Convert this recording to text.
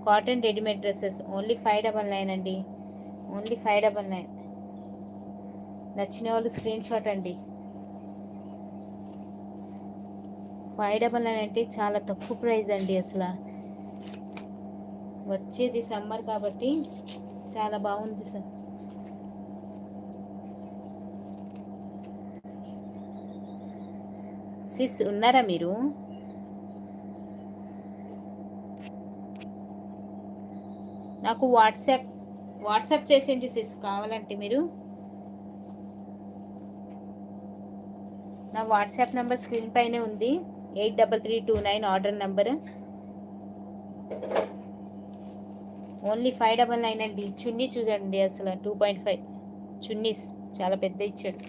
Cotton readymade dresses only 599 అండి. Only 599. నచ్చిన వాళ్ళు స్క్రీన్ షాట్ అండి. 599 అంటే చాలా తక్కువ ప్రైస్ అండి. అసలు వచ్చేది సమ్మర్ కాబట్టి చాలా బాగుంది సార్. సిస్ ఉన్నారా మీరు? నాకు వాట్సాప్ చేసేయండి సిస్ కావాలంటే మీరు. నా వాట్సాప్ నెంబర్ స్క్రీన్ పైనే ఉంది. 8332 ఆర్డర్ నెంబర్. ఓన్లీ 599 అండి. చున్నీ చూడండి అసలు 2.5 చున్నీస్ చాలా పెద్ద ఇచ్చాడు.